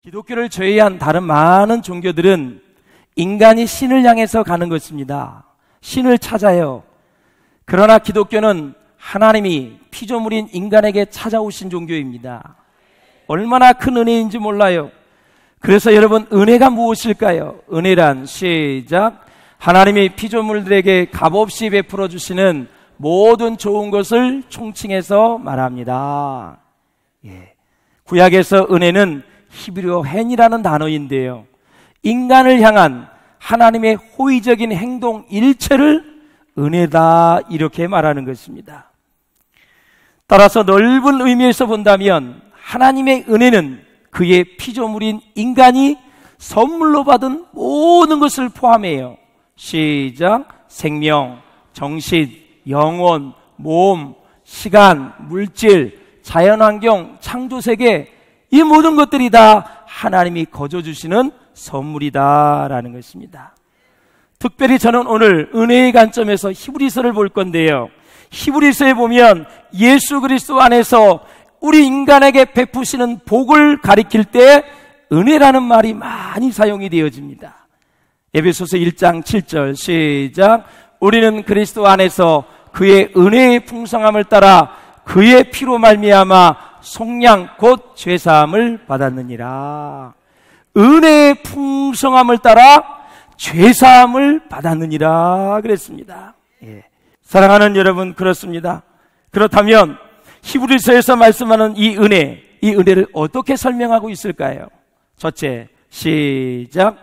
기독교를 제외한 다른 많은 종교들은 인간이 신을 향해서 가는 것입니다. 신을 찾아요. 그러나 기독교는 하나님이 피조물인 인간에게 찾아오신 종교입니다. 얼마나 큰 은혜인지 몰라요. 그래서 여러분, 은혜가 무엇일까요? 은혜란 시작. 하나님이 피조물들에게 값없이 베풀어 주시는 모든 좋은 것을 총칭해서 말합니다. 구약에서 은혜는 히브리어 헨이라는 단어인데요, 인간을 향한 하나님의 호의적인 행동 일체를 은혜다, 이렇게 말하는 것입니다. 따라서 넓은 의미에서 본다면 하나님의 은혜는 그의 피조물인 인간이 선물로 받은 모든 것을 포함해요. 시작. 생명, 정신, 영혼, 몸, 시간, 물질, 자연환경, 창조세계, 이 모든 것들이 다 하나님이 거저주시는 선물이다라는 것입니다. 특별히 저는 오늘 은혜의 관점에서 히브리서를 볼 건데요, 히브리서에 보면 예수 그리스도 안에서 우리 인간에게 베푸시는 복을 가리킬 때 은혜라는 말이 많이 사용이 되어집니다. 에베소서 1장 7절 시작. 우리는 그리스도 안에서 그의 은혜의 풍성함을 따라 그의 피로 말미암아 속량 곧 죄사함을 받았느니라. 은혜의 풍성함을 따라 죄사함을 받았느니라 그랬습니다. 사랑하는 여러분, 그렇습니다. 그렇다면 히브리서에서 말씀하는 이 은혜를 어떻게 설명하고 있을까요? 첫째, 시작.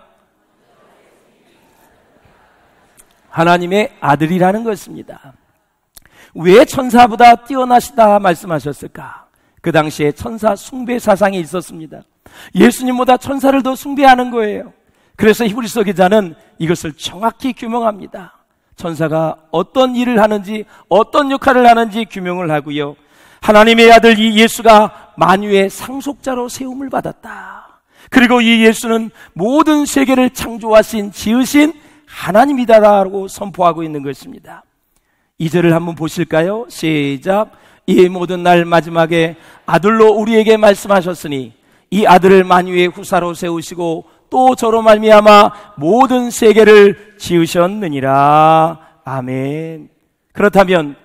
하나님의 아들이라는 것입니다. 왜 천사보다 뛰어나시다 말씀하셨을까? 그 당시에 천사 숭배 사상이 있었습니다. 예수님보다 천사를 더 숭배하는 거예요. 그래서 히브리서 기자는 이것을 정확히 규명합니다. 천사가 어떤 일을 하는지, 어떤 역할을 하는지 규명을 하고요, 하나님의 아들 이 예수가 만유의 상속자로 세움을 받았다. 그리고 이 예수는 모든 세계를 창조하신, 지으신 하나님이다라고 선포하고 있는 것입니다. 2절을 한번 보실까요? 시작. 이 모든 날 마지막에 아들로 우리에게 말씀하셨으니 이 아들을 만유의 후사로 세우시고 또 저로 말미암아 모든 세계를 지으셨느니라. 아멘. 그렇다면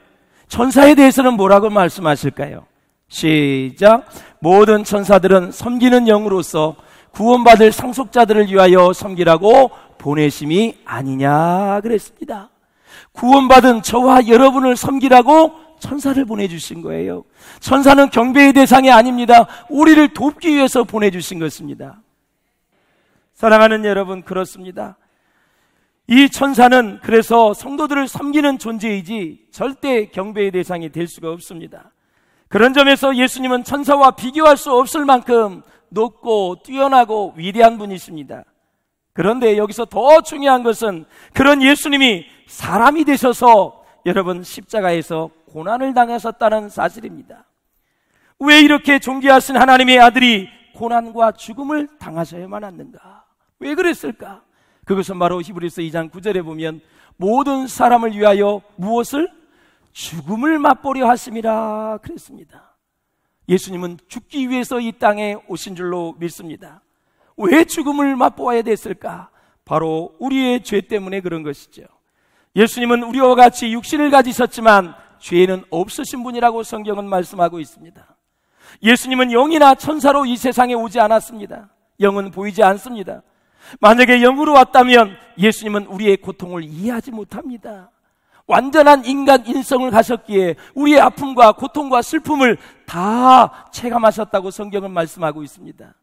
천사에 대해서는 뭐라고 말씀하실까요? 시작. 모든 천사들은 섬기는 영으로서 구원받을 상속자들을 위하여 섬기라고 보내심이 아니냐 그랬습니다. 구원받은 저와 여러분을 섬기라고 천사를 보내주신 거예요. 천사는 경배의 대상이 아닙니다. 우리를 돕기 위해서 보내주신 것입니다. 사랑하는 여러분, 그렇습니다. 이 천사는 그래서 성도들을 섬기는 존재이지 절대 경배의 대상이 될 수가 없습니다. 그런 점에서 예수님은 천사와 비교할 수 없을 만큼 높고 뛰어나고 위대한 분이십니다. 그런데 여기서 더 중요한 것은 그런 예수님이 사람이 되셔서 여러분 십자가에서 고난을 당하셨다는 사실입니다. 왜 이렇게 존귀하신 하나님의 아들이 고난과 죽음을 당하셔야만 했는가? 왜 그랬을까? 그것은 바로 히브리서 2장 9절에 보면 모든 사람을 위하여 무엇을? 죽음을 맛보려 하심이라 그랬습니다. 예수님은 죽기 위해서 이 땅에 오신 줄로 믿습니다. 왜 죽음을 맛보아야 됐을까? 바로 우리의 죄 때문에 그런 것이죠. 예수님은 우리와 같이 육신을 가지셨지만 죄는 없으신 분이라고 성경은 말씀하고 있습니다. 예수님은 영이나 천사로 이 세상에 오지 않았습니다. 영은 보이지 않습니다. 만약에 영으로 왔다면 예수님은 우리의 고통을 이해하지 못합니다. 완전한 인간 인성을 가셨기에 우리의 아픔과 고통과 슬픔을 다 체감하셨다고 성경은 말씀하고 있습니다.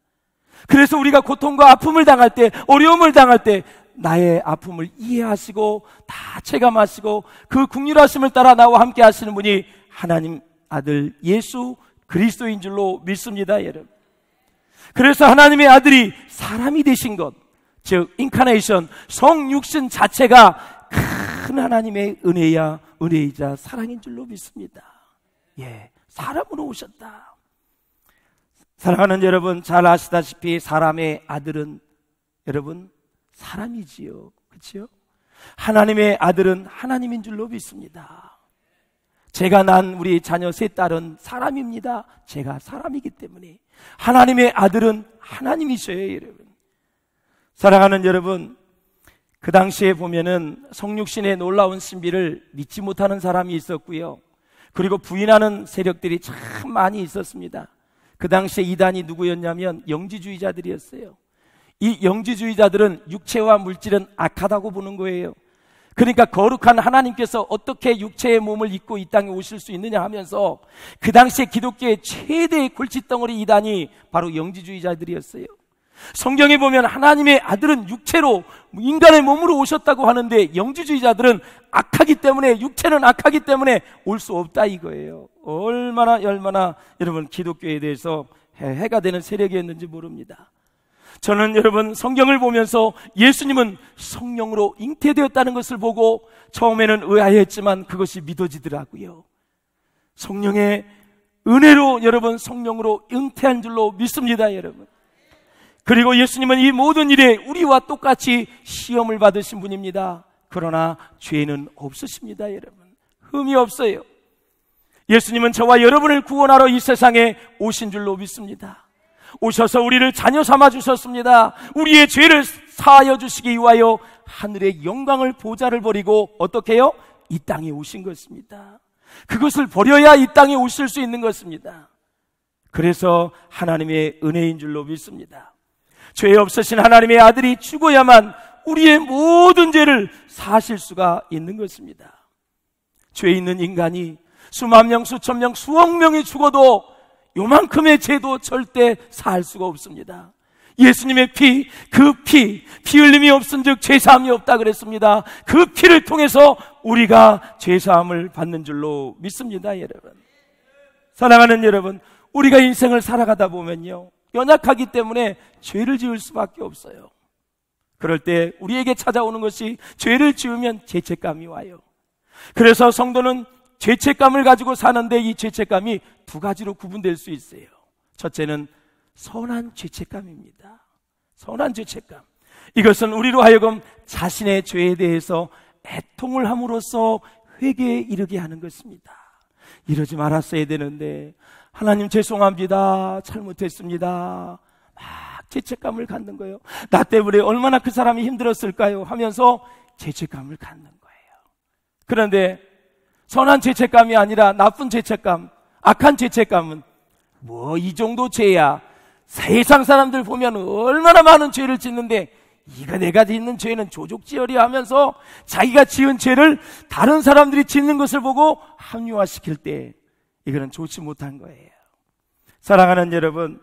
그래서 우리가 고통과 아픔을 당할 때, 어려움을 당할 때 나의 아픔을 이해하시고 다 체감하시고 그 긍휼하심을 따라 나와 함께 하시는 분이 하나님 아들 예수 그리스도인 줄로 믿습니다, 여러분. 그래서 하나님의 아들이 사람이 되신 것, 즉 인카네이션, 성육신 자체가 큰 하나님의 은혜이자 사랑인 줄로 믿습니다. 사람으로 오셨다. 사랑하는 여러분, 잘 아시다시피 사람의 아들은 여러분 사람이지요, 그렇죠? 하나님의 아들은 하나님인 줄로 믿습니다. 제가 난 우리 자녀 세 딸은 사람입니다. 제가 사람이기 때문에 하나님의 아들은 하나님이셔요, 여러분. 사랑하는 여러분, 그 당시에 보면은 성육신의 놀라운 신비를 믿지 못하는 사람이 있었고요. 그리고 부인하는 세력들이 참 많이 있었습니다. 그 당시에 이단이 누구였냐면 영지주의자들이었어요. 이 영지주의자들은 육체와 물질은 악하다고 보는 거예요. 그러니까 거룩한 하나님께서 어떻게 육체의 몸을 입고 이 땅에 오실 수 있느냐 하면서 그 당시에 기독교의 최대의 골칫덩어리 이단이 바로 영지주의자들이었어요. 성경에 보면 하나님의 아들은 육체로 인간의 몸으로 오셨다고 하는데 영지주의자들은 악하기 때문에, 육체는 악하기 때문에 올 수 없다 이거예요. 얼마나 여러분 기독교에 대해서 해가 되는 세력이었는지 모릅니다. 저는 여러분 성경을 보면서 예수님은 성령으로 잉태되었다는 것을 보고 처음에는 의아했지만 그것이 믿어지더라고요. 성령의 은혜로 여러분 성령으로 잉태한 줄로 믿습니다, 여러분. 그리고 예수님은 이 모든 일에 우리와 똑같이 시험을 받으신 분입니다. 그러나 죄는 없으십니다, 여러분. 흠이 없어요. 예수님은 저와 여러분을 구원하러 이 세상에 오신 줄로 믿습니다. 오셔서 우리를 자녀 삼아 주셨습니다. 우리의 죄를 사하여 주시기 위하여 하늘의 영광을 보좌를 버리고 어떻게 해요? 이 땅에 오신 것입니다. 그것을 버려야 이 땅에 오실 수 있는 것입니다. 그래서 하나님의 은혜인 줄로 믿습니다. 죄 없으신 하나님의 아들이 죽어야만 우리의 모든 죄를 사하실 수가 있는 것입니다. 죄 있는 인간이 수만 명, 수천 명, 수억 명이 죽어도 요만큼의 죄도 절대 사할 수가 없습니다. 예수님의 피, 그 피 흘림이 없은즉 죄사함이 없다 그랬습니다. 그 피를 통해서 우리가 죄사함을 받는 줄로 믿습니다, 여러분. 사랑하는 여러분, 우리가 인생을 살아가다 보면요, 연약하기 때문에 죄를 지을 수밖에 없어요. 그럴 때 우리에게 찾아오는 것이, 죄를 지으면 죄책감이 와요. 그래서 성도는 죄책감을 가지고 사는데 이 죄책감이 두 가지로 구분될 수 있어요. 첫째는 선한 죄책감입니다. 선한 죄책감. 이것은 우리로 하여금 자신의 죄에 대해서 애통을 함으로써 회개에 이르게 하는 것입니다. 이러지 말았어야 되는데, 하나님 죄송합니다, 잘못했습니다, 막 죄책감을 갖는 거예요. 나 때문에 얼마나 그 사람이 힘들었을까요 하면서 죄책감을 갖는 거예요. 그런데 선한 죄책감이 아니라 나쁜 죄책감, 악한 죄책감은 뭐 이 정도 죄야, 세상 사람들 보면 얼마나 많은 죄를 짓는데 이거 내가 짓는 죄는 조족지혈이야 하면서 자기가 지은 죄를 다른 사람들이 짓는 것을 보고 합리화시킬 때 이거는 좋지 못한 거예요. 사랑하는 여러분,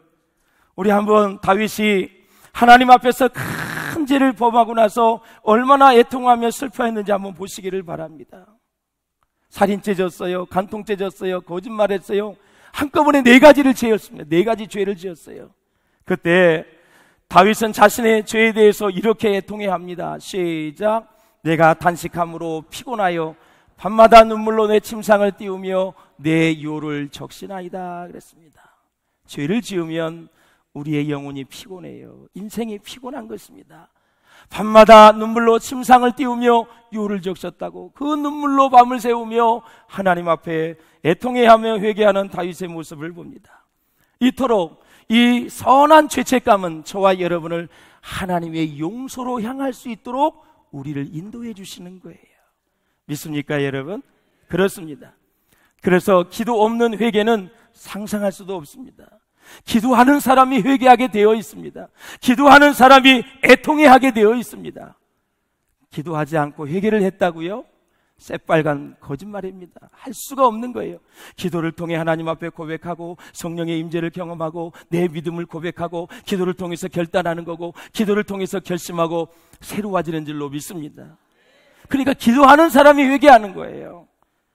우리 한번 다윗이 하나님 앞에서 큰 죄를 범하고 나서 얼마나 애통하며 슬퍼했는지 한번 보시기를 바랍니다. 살인죄 졌어요, 간통죄 졌어요, 거짓말했어요. 한꺼번에 4가지를 지었습니다. 4가지 죄를 지었어요. 그때 다윗은 자신의 죄에 대해서 이렇게 애통해합니다. 시작. 내가 단식함으로 피곤하여 밤마다 눈물로 내 침상을 띄우며 내 요를 적시나이다 그랬습니다. 죄를 지으면 우리의 영혼이 피곤해요. 인생이 피곤한 것입니다. 밤마다 눈물로 침상을 띄우며 요를 적셨다고, 그 눈물로 밤을 새우며 하나님 앞에 애통해하며 회개하는 다윗의 모습을 봅니다. 이토록 이 선한 죄책감은 저와 여러분을 하나님의 용서로 향할 수 있도록 우리를 인도해 주시는 거예요. 믿습니까, 여러분? 그렇습니다. 그래서 기도 없는 회개는 상상할 수도 없습니다. 기도하는 사람이 회개하게 되어 있습니다. 기도하는 사람이 애통해하게 되어 있습니다. 기도하지 않고 회개를 했다고요? 새빨간 거짓말입니다. 할 수가 없는 거예요. 기도를 통해 하나님 앞에 고백하고 성령의 임재를 경험하고 내 믿음을 고백하고 기도를 통해서 결단하는 거고 기도를 통해서 결심하고 새로워지는 줄로 믿습니다. 그러니까 기도하는 사람이 회개하는 거예요.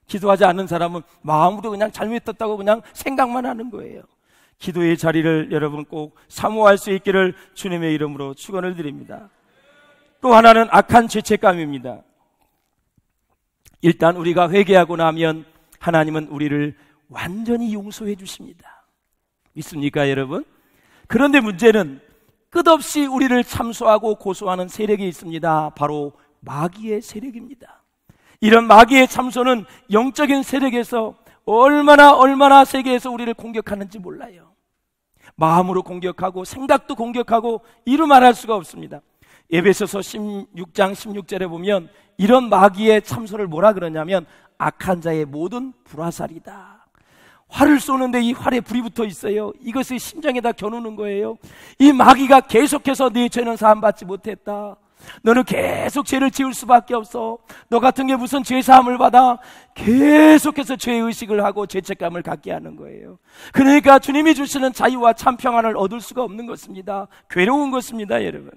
기도하지 않는 사람은 마음으로 그냥 잘못했다고 그냥 생각만 하는 거예요. 기도의 자리를 여러분 꼭 사모할 수 있기를 주님의 이름으로 축원을 드립니다. 또 하나는 악한 죄책감입니다. 일단 우리가 회개하고 나면 하나님은 우리를 완전히 용서해 주십니다. 믿습니까, 여러분? 그런데 문제는 끝없이 우리를 참소하고 고소하는 세력이 있습니다. 바로 마귀의 세력입니다. 이런 마귀의 참소는 영적인 세력에서 얼마나 세계에서 우리를 공격하는지 몰라요. 마음으로 공격하고 생각도 공격하고 이루 말할 수가 없습니다. 에베소서 16장 16절에 보면 이런 마귀의 참소를 뭐라 그러냐면 악한 자의 모든 불화살이다. 활을 쏘는데 이 활에 불이 붙어 있어요. 이것을 심장에다 겨누는 거예요. 이 마귀가 계속해서 네 죄는 사함받지 못했다, 너는 계속 죄를 지을 수밖에 없어, 너 같은 게 무슨 죄 사함을 받아, 계속해서 죄의식을 하고 죄책감을 갖게 하는 거예요. 그러니까 주님이 주시는 자유와 참 평안을 얻을 수가 없는 것입니다. 괴로운 것입니다. 여러분,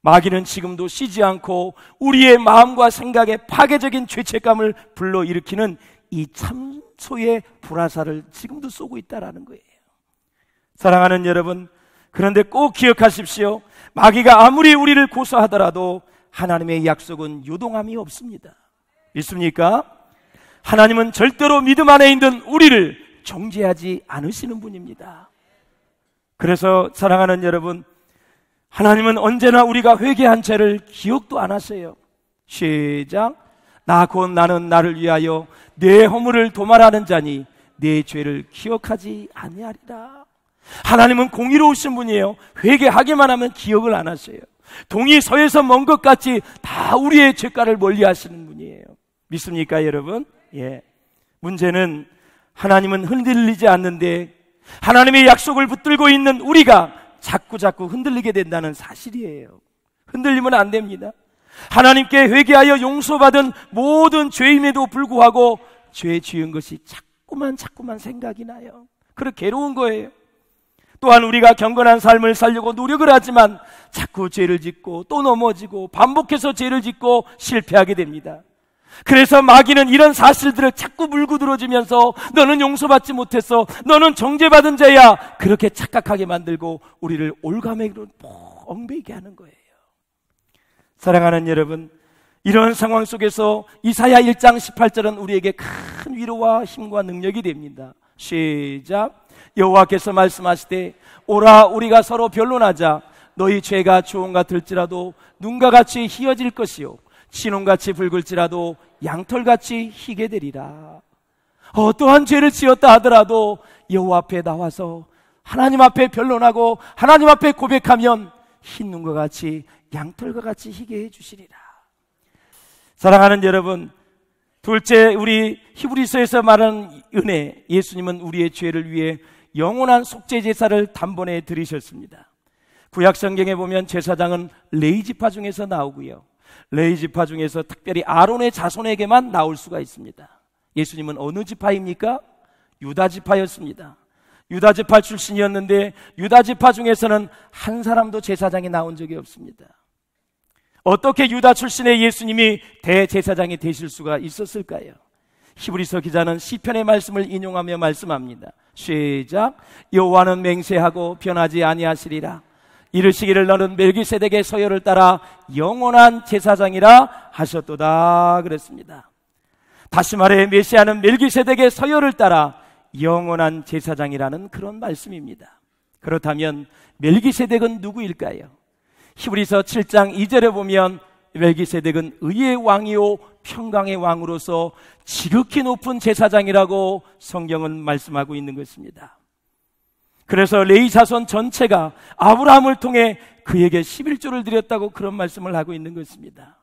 마귀는 지금도 쉬지 않고 우리의 마음과 생각에 파괴적인 죄책감을 불러일으키는 이 참소의 불화살을 지금도 쏘고 있다라는 거예요. 사랑하는 여러분, 그런데 꼭 기억하십시오. 마귀가 아무리 우리를 고소하더라도 하나님의 약속은 요동함이 없습니다. 믿습니까? 하나님은 절대로 믿음 안에 있는 우리를 정죄하지 않으시는 분입니다. 그래서 사랑하는 여러분, 하나님은 언제나 우리가 회개한 죄를 기억도 안 하세요. 시작. 나 곧 나는 나를 위하여 내 허물을 도말하는 자니 내 죄를 기억하지 아니하리라. 하나님은 공의로우신 분이에요. 회개하기만 하면 기억을 안 하세요. 동이 서에서 먼 것 같이 다 우리의 죄가를 멀리 하시는 분이에요. 믿습니까 여러분? 예. 문제는 하나님은 흔들리지 않는데 하나님의 약속을 붙들고 있는 우리가 자꾸 흔들리게 된다는 사실이에요. 흔들리면 안 됩니다. 하나님께 회개하여 용서받은 모든 죄임에도 불구하고 죄 지은 것이 자꾸만 생각이 나요. 그렇게 괴로운 거예요. 또한 우리가 경건한 삶을 살려고 노력을 하지만 자꾸 죄를 짓고 또 넘어지고 반복해서 죄를 짓고 실패하게 됩니다. 그래서 마귀는 이런 사실들을 자꾸 물고 들어주면서 너는 용서받지 못했어, 너는 정죄받은 자야, 그렇게 착각하게 만들고 우리를 올가매로 엉배이게 하는 거예요. 사랑하는 여러분, 이런 상황 속에서 이사야 1장 18절은 우리에게 큰 위로와 힘과 능력이 됩니다. 시작. 여호와께서 말씀하시되 오라 우리가 서로 변론하자. 너희 죄가 주홍 같을지라도 눈과 같이 희어질 것이요 진홍같이 붉을지라도 양털같이 희게 되리라. 어떠한 죄를 지었다 하더라도 여호와 앞에 나와서 하나님 앞에 변론하고 하나님 앞에 고백하면 흰 눈과 같이 양털과 같이 희게 해주시리라. 사랑하는 여러분, 둘째, 우리 히브리서에서 말하는 은혜, 예수님은 우리의 죄를 위해 영원한 속죄 제사를 단번에 드리셨습니다. 구약 성경에 보면 제사장은 레위지파 중에서 나오고요, 레위지파 중에서 특별히 아론의 자손에게만 나올 수가 있습니다. 예수님은 어느 지파입니까? 유다지파였습니다. 유다지파 출신이었는데 유다지파 중에서는 한 사람도 제사장이 나온 적이 없습니다. 어떻게 유다 출신의 예수님이 대제사장이 되실 수가 있었을까요? 히브리서 기자는 시편의 말씀을 인용하며 말씀합니다. 시작. 여호와는 맹세하고 변하지 아니하시리라. 이르시기를 너는 멜기세덱의 서열을 따라 영원한 제사장이라 하셨도다 그랬습니다. 다시 말해 메시아는 멜기세덱의 서열을 따라 영원한 제사장이라는 그런 말씀입니다. 그렇다면 멜기세덱은 누구일까요? 히브리서 7장 2절에 보면 멜기세덱은 의의 왕이요 평강의 왕으로서 지극히 높은 제사장이라고 성경은 말씀하고 있는 것입니다. 그래서 레위 자손 전체가 아브라함을 통해 그에게 11조를 드렸다고 그런 말씀을 하고 있는 것입니다.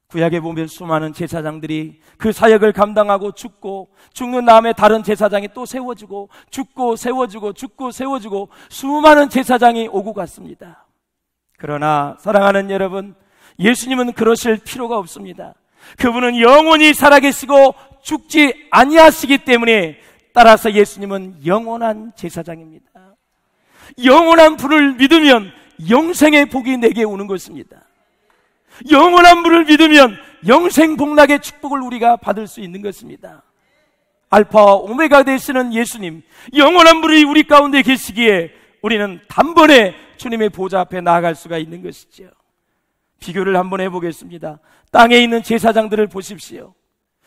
구약에 보면 수많은 제사장들이 그 사역을 감당하고 죽고 죽는 다음에 다른 제사장이 또 세워지고 죽고 세워지고 죽고 세워지고 수많은 제사장이 오고 갔습니다. 그러나 사랑하는 여러분, 예수님은 그러실 필요가 없습니다. 그분은 영원히 살아계시고 죽지 아니하시기 때문에 따라서 예수님은 영원한 제사장입니다. 영원한 분을 믿으면 영생의 복이 내게 오는 것입니다. 영원한 분을 믿으면 영생 복락의 축복을 우리가 받을 수 있는 것입니다. 알파와 오메가 되시는 예수님, 영원한 분이 우리 가운데 계시기에 우리는 단번에 주님의 보좌 앞에 나아갈 수가 있는 것이죠. 비교를 한번 해보겠습니다. 땅에 있는 제사장들을 보십시오.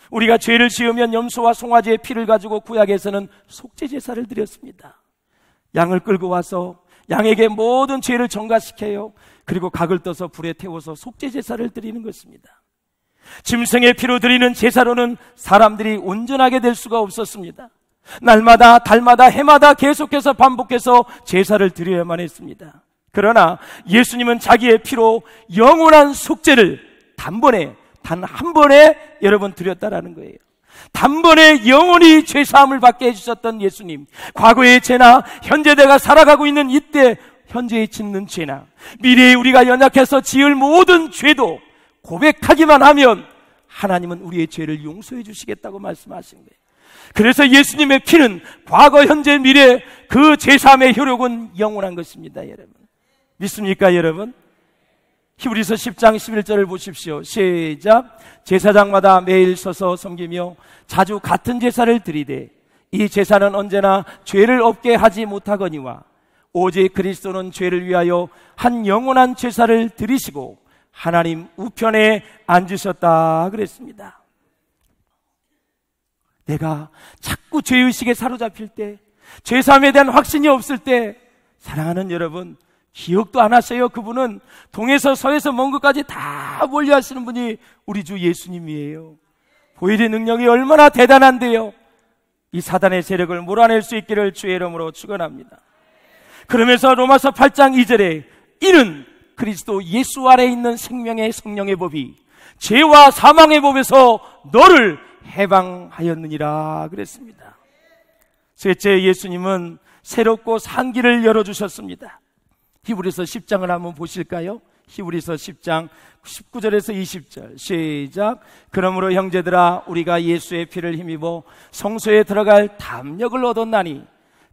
우리가 죄를 지으면 염소와 송아지의 피를 가지고 구약에서는 속죄 제사를 드렸습니다. 양을 끌고 와서 양에게 모든 죄를 전가시켜요. 그리고 각을 떠서 불에 태워서 속죄 제사를 드리는 것입니다. 짐승의 피로 드리는 제사로는 사람들이 온전하게 될 수가 없었습니다. 날마다, 달마다, 해마다 계속해서 반복해서 제사를 드려야만 했습니다. 그러나 예수님은 자기의 피로 영원한 속죄를 단번에, 단 한 번에 여러분 드렸다라는 거예요. 단번에 영원히 죄사함을 받게 해주셨던 예수님, 과거의 죄나 현재 내가 살아가고 있는 이때 현재에 짓는 죄나 미래에 우리가 연약해서 지을 모든 죄도 고백하기만 하면 하나님은 우리의 죄를 용서해 주시겠다고 말씀하신 거예요. 그래서 예수님의 피는 과거, 현재, 미래 그 죄사함의 효력은 영원한 것입니다. 여러분 믿습니까? 여러분 히브리서 10장 11절을 보십시오. 시작. 제사장마다 매일 서서 섬기며 자주 같은 제사를 드리되 이 제사는 언제나 죄를 없게 하지 못하거니와 오직 그리스도는 죄를 위하여 한 영원한 제사를 드리시고 하나님 우편에 앉으셨다 그랬습니다. 내가 자꾸 죄의식에 사로잡힐 때, 죄사함에 대한 확신이 없을 때, 사랑하는 여러분, 기억도 안 하세요. 그분은 동에서 서에서 먼 것까지 다 멀리 하시는 분이 우리 주 예수님이에요. 보혈의 능력이 얼마나 대단한데요. 이 사단의 세력을 몰아낼 수 있기를 주의 이름으로 축원합니다. 그러면서 로마서 8장 2절에 이는 그리스도 예수 아래에 있는 생명의 성령의 법이 죄와 사망의 법에서 너를 해방하였느니라 그랬습니다. 셋째, 예수님은 새롭고 산 길을 열어주셨습니다. 히브리서 10장을 한번 보실까요? 히브리서 10장 19절에서 20절 시작. 그러므로 형제들아 우리가 예수의 피를 힘입어 성소에 들어갈 담력을 얻었나니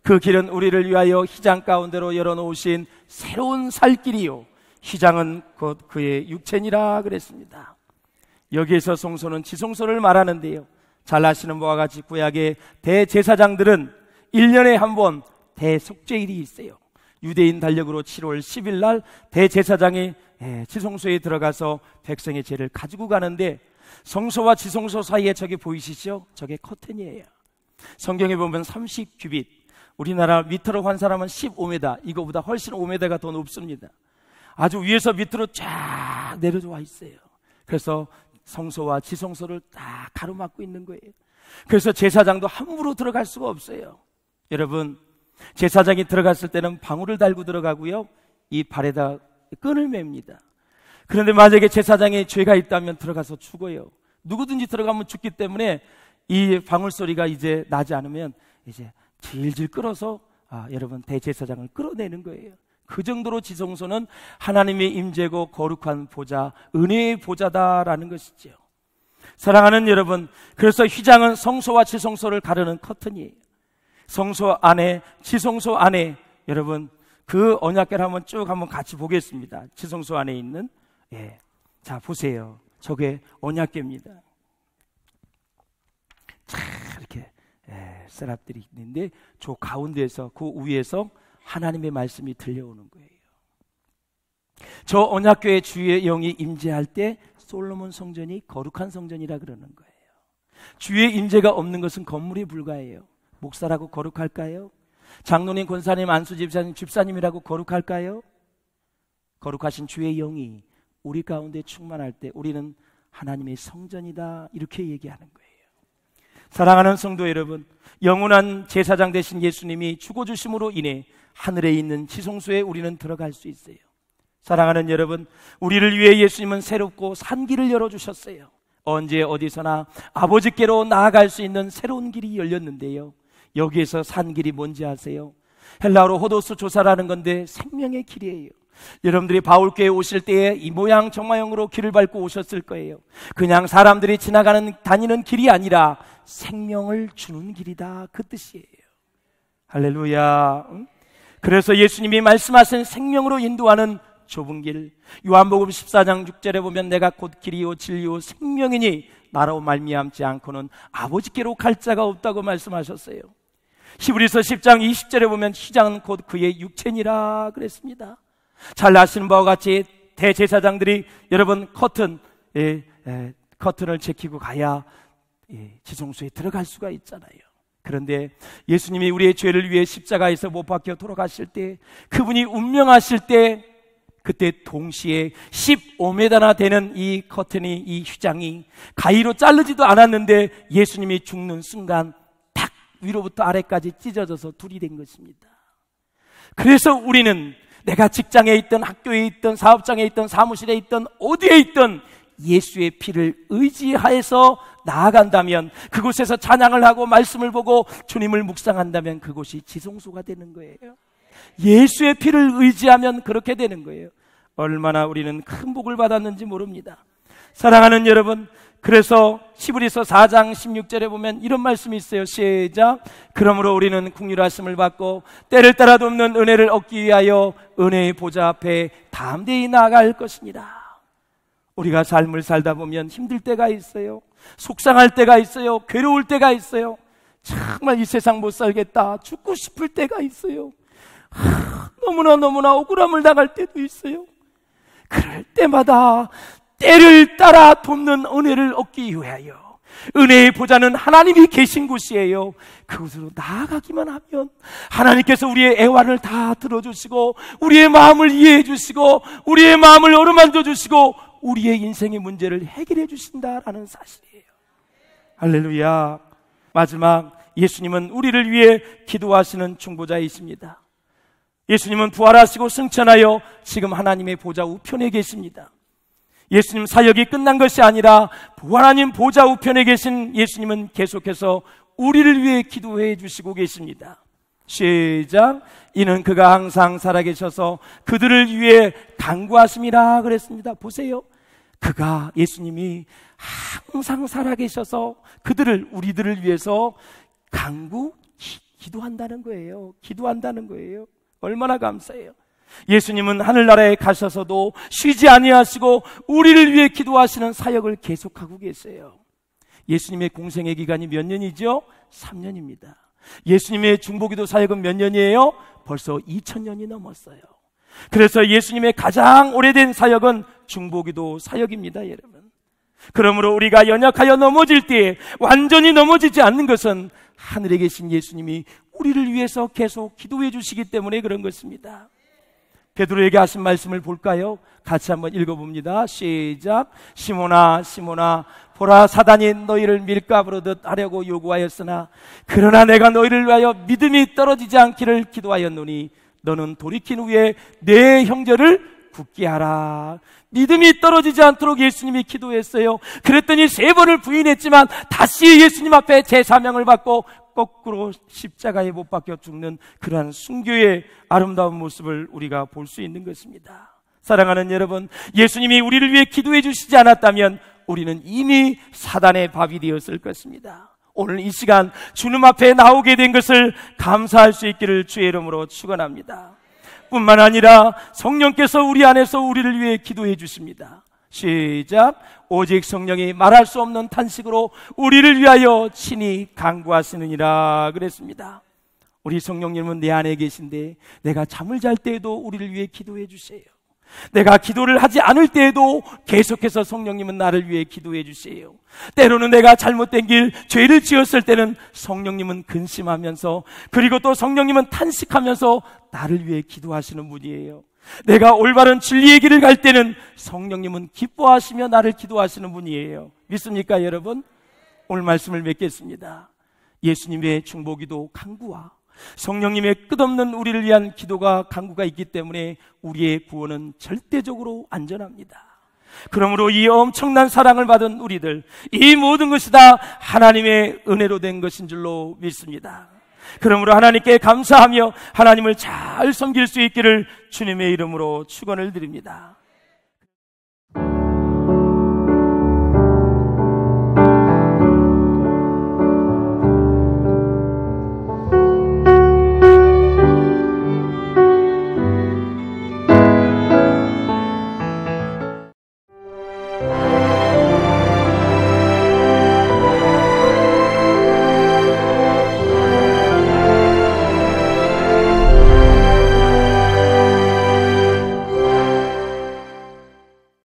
그 길은 우리를 위하여 휘장 가운데로 열어놓으신 새로운 살 길이요 휘장은 곧 그의 육체니라 그랬습니다. 여기에서 성소는 지성소를 말하는데요, 잘 아시는 바와 같이 구약의 대제사장들은 1년에 한 번 대속죄일이 있어요. 유대인 달력으로 7월 10일 날 대제사장이 지성소에 들어가서 백성의 죄를 가지고 가는데, 성소와 지성소 사이에 저게 보이시죠? 저게 커튼이에요. 성경에 보면 30규빗, 우리나라 미터로 환산하면 15m, 이거보다 훨씬 5m가 더 높습니다. 아주 위에서 밑으로 쫙 내려와 있어요. 그래서 성소와 지성소를 딱 가로막고 있는 거예요. 그래서 제사장도 함부로 들어갈 수가 없어요. 여러분, 제사장이 들어갔을 때는 방울을 달고 들어가고요, 이 발에다 끈을 맵니다. 그런데 만약에 제사장에 죄가 있다면 들어가서 죽어요. 누구든지 들어가면 죽기 때문에 이 방울 소리가 이제 나지 않으면 이제 질질 끌어서 여러분 대제사장을 끌어내는 거예요. 그 정도로 지성소는 하나님의 임재고 거룩한 보좌, 은혜의 보좌다라는 것이죠. 사랑하는 여러분, 그래서 휘장은 성소와 지성소를 가르는 커튼이에요. 성소 안에, 지성소 안에, 여러분 그 언약궤를 한번 같이 보겠습니다. 지성소 안에 있는, 자 보세요. 저게 언약궤입니다. 자 이렇게 세랍들이 있는데 저 가운데에서, 그 위에서 하나님의 말씀이 들려오는 거예요. 저 언약궤의 주의 영이 임재할 때 솔로몬 성전이 거룩한 성전이라 그러는 거예요. 주의 임재가 없는 것은 건물에 불과해요. 목사라고 거룩할까요? 장로님, 권사님, 안수 집사님, 집사님이라고 거룩할까요? 거룩하신 주의 영이 우리 가운데 충만할 때 우리는 하나님의 성전이다, 이렇게 얘기하는 거예요. 사랑하는 성도 여러분, 영원한 제사장 되신 예수님이 죽어주심으로 인해 하늘에 있는 지성소에 우리는 들어갈 수 있어요. 사랑하는 여러분, 우리를 위해 예수님은 새롭고 산 길을 열어주셨어요. 언제 어디서나 아버지께로 나아갈 수 있는 새로운 길이 열렸는데요, 여기에서 산 길이 뭔지 아세요? 헬라어로 호도스 조사라는 건데 생명의 길이에요. 여러분들이 바울교회 오실 때에 이 모양 정마형으로 길을 밟고 오셨을 거예요. 그냥 사람들이 다니는 길이 아니라 생명을 주는 길이다, 그 뜻이에요. 할렐루야. 그래서 예수님이 말씀하신 생명으로 인도하는 좁은 길, 요한복음 14장 6절에 보면 내가 곧 길이요 진리요 생명이니 나로 말미암지 않고는 아버지께로 갈 자가 없다고 말씀하셨어요. 히브리서 10장 20절에 보면 휘장은 곧 그의 육체니라 그랬습니다. 잘 아시는 바와 같이 대제사장들이 여러분 커튼을 제키고 가야 지성소에 들어갈 수가 있잖아요. 그런데 예수님이 우리의 죄를 위해 십자가에서 못 박혀 돌아가실 때, 그분이 운명하실 때, 그때 동시에 15m나 되는 이 커튼이, 이 휘장이 가위로 자르지도 않았는데 예수님이 죽는 순간 탁 위로부터 아래까지 찢어져서 둘이 된 것입니다. 그래서 우리는 내가 직장에 있든 학교에 있든 사업장에 있든 사무실에 있든 어디에 있든 예수의 피를 의지하여서 나아간다면, 그곳에서 찬양을 하고 말씀을 보고 주님을 묵상한다면 그곳이 지성소가 되는 거예요. 예수의 피를 의지하면 그렇게 되는 거예요. 얼마나 우리는 큰 복을 받았는지 모릅니다. 사랑하는 여러분, 그래서 히브리서 4장 16절에 보면 이런 말씀이 있어요. 시작. 그러므로 우리는 긍휼하심을 받고 때를 따라 돕는 은혜를 얻기 위하여 은혜의 보좌 앞에 담대히 나아갈 것이니라. 우리가 삶을 살다 보면 힘들 때가 있어요. 속상할 때가 있어요. 괴로울 때가 있어요. 정말 이 세상 못 살겠다, 죽고 싶을 때가 있어요. 너무나 억울함을 당할 때도 있어요. 그럴 때마다 때를 따라 돕는 은혜를 얻기 위하여, 은혜의 보좌는 하나님이 계신 곳이에요. 그곳으로 나아가기만 하면 하나님께서 우리의 애환을 다 들어주시고 우리의 마음을 이해해 주시고 우리의 마음을 어루만져 주시고 우리의 인생의 문제를 해결해 주신다라는 사실이에요. 할렐루야. 마지막, 예수님은 우리를 위해 기도하시는 중보자이십니다. 예수님은 부활하시고 승천하여 지금 하나님의 보좌 우편에 계십니다. 예수님 사역이 끝난 것이 아니라 하나님 보좌 우편에 계신 예수님은 계속해서 우리를 위해 기도해 주시고 계십니다. 시작. 이는 그가 항상 살아계셔서 그들을 위해 간구하심이라 그랬습니다. 보세요. 그가, 예수님이 항상 살아계셔서 우리들을 위해서 기도한다는 거예요. 기도한다는 거예요. 얼마나 감사해요. 예수님은 하늘나라에 가셔서도 쉬지 아니하시고 우리를 위해 기도하시는 사역을 계속하고 계세요. 예수님의 공생의 기간이 몇 년이죠? 3년입니다. 예수님의 중보기도 사역은 몇 년이에요? 벌써 2000년이 넘었어요. 그래서 예수님의 가장 오래된 사역은 중보기도 사역입니다, 여러분. 그러므로 우리가 연약하여 넘어질 때에 완전히 넘어지지 않는 것은 하늘에 계신 예수님이 우리를 위해서 계속 기도해 주시기 때문에 그런 것입니다. 베드로에게 하신 말씀을 볼까요? 같이 한번 읽어봅니다. 시작. 시몬아 시몬아, 보라, 사단이 너희를 밀가부르듯 하려고 요구하였으나 그러나 내가 너희를 위하여 믿음이 떨어지지 않기를 기도하였노니 너는 돌이킨 후에 내 형제를 굳게 하라. 믿음이 떨어지지 않도록 예수님이 기도했어요. 그랬더니 3번을 부인했지만 다시 예수님 앞에 제사명을 받고 거꾸로 십자가에 못 박혀 죽는 그러한 순교의 아름다운 모습을 우리가 볼 수 있는 것입니다. 사랑하는 여러분, 예수님이 우리를 위해 기도해 주시지 않았다면 우리는 이미 사단의 밥이 되었을 것입니다. 오늘 이 시간 주님 앞에 나오게 된 것을 감사할 수 있기를 주의 이름으로 축원합니다. 뿐만 아니라 성령께서 우리 안에서 우리를 위해 기도해 주십니다. 시작. 오직 성령이 말할 수 없는 탄식으로 우리를 위하여 친히 간구하시느니라 그랬습니다. 우리 성령님은 내 안에 계신데 내가 잠을 잘 때에도 우리를 위해 기도해 주세요. 내가 기도를 하지 않을 때에도 계속해서 성령님은 나를 위해 기도해 주세요. 때로는 내가 잘못된 길, 죄를 지었을 때는 성령님은 근심하면서, 그리고 또 성령님은 탄식하면서 나를 위해 기도하시는 분이에요. 내가 올바른 진리의 길을 갈 때는 성령님은 기뻐하시며 나를 기도하시는 분이에요. 믿습니까, 여러분? 오늘 말씀을 맺겠습니다. 예수님의 중보기도 간구와 성령님의 끝없는 우리를 위한 기도가 간구가 있기 때문에 우리의 구원은 절대적으로 안전합니다. 그러므로 이 엄청난 사랑을 받은 우리들, 이 모든 것이 다 하나님의 은혜로 된 것인 줄로 믿습니다. 그러므로 하나님께 감사하며 하나님을 잘 섬길 수 있기를 주님의 이름으로 축원을 드립니다.